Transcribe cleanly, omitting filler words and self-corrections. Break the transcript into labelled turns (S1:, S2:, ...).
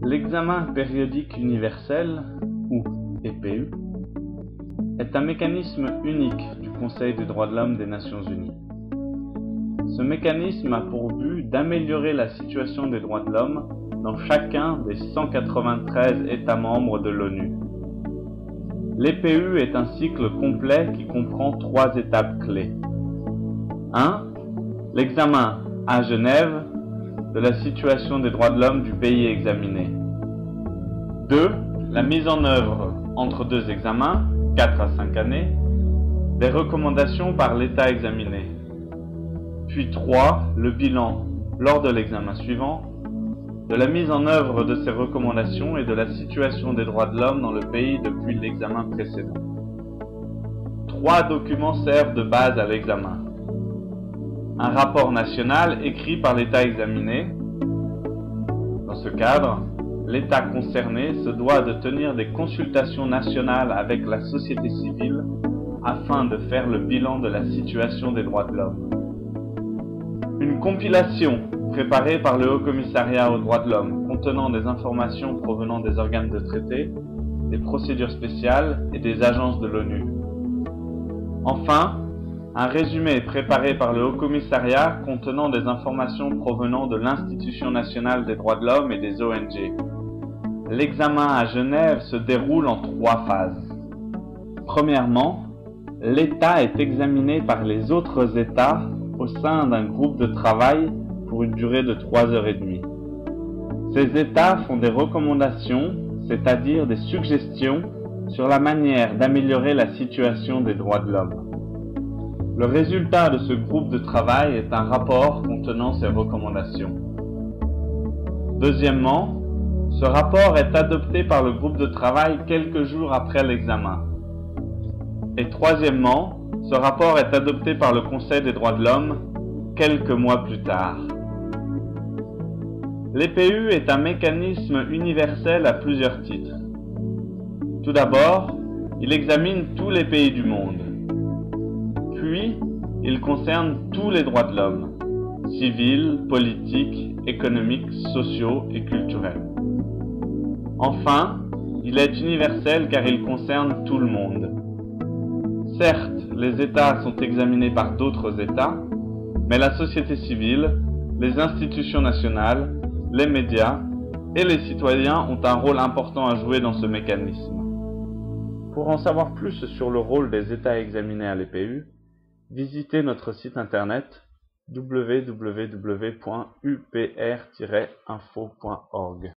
S1: L'examen périodique universel, ou EPU, est un mécanisme unique du Conseil des droits de l'homme des Nations Unies. Ce mécanisme a pour but d'améliorer la situation des droits de l'homme dans chacun des 193 États membres de l'ONU. L'EPU est un cycle complet qui comprend 3 étapes clés. 1. L'examen à Genève de la situation des droits de l'homme du pays examiné. 2. La mise en œuvre, entre 2 examens, 4 à 5 années, des recommandations par l'État examiné. Puis 3. Le bilan, lors de l'examen suivant, de la mise en œuvre de ces recommandations et de la situation des droits de l'homme dans le pays depuis l'examen précédent. 3 documents servent de base à l'examen. Un rapport national écrit par l'État examiné. Dans ce cadre, l'État concerné se doit de tenir des consultations nationales avec la société civile afin de faire le bilan de la situation des droits de l'homme. Une compilation préparée par le Haut Commissariat aux droits de l'homme contenant des informations provenant des organes de traité, des procédures spéciales et des agences de l'ONU. Enfin, un résumé préparé par le Haut Commissariat contenant des informations provenant de l'Institution nationale des droits de l'homme et des ONG. L'examen à Genève se déroule en 3 phases. Premièrement, l'État est examiné par les autres États au sein d'un groupe de travail pour une durée de 3h30. Ces États font des recommandations, c'est-à-dire des suggestions sur la manière d'améliorer la situation des droits de l'homme. Le résultat de ce groupe de travail est un rapport contenant ces recommandations. Deuxièmement, ce rapport est adopté par le groupe de travail quelques jours après l'examen. Et troisièmement, ce rapport est adopté par le Conseil des droits de l'homme quelques mois plus tard. L'EPU est un mécanisme universel à plusieurs titres. Tout d'abord, il examine tous les pays du monde. Puis, il concerne tous les droits de l'homme, civils, politiques, économiques, sociaux et culturels. Enfin, il est universel car il concerne tout le monde. Certes, les États sont examinés par d'autres États, mais la société civile, les institutions nationales, les médias et les citoyens ont un rôle important à jouer dans ce mécanisme. Pour en savoir plus sur le rôle des États examinés à l'EPU, visitez notre site internet www.upr-info.org.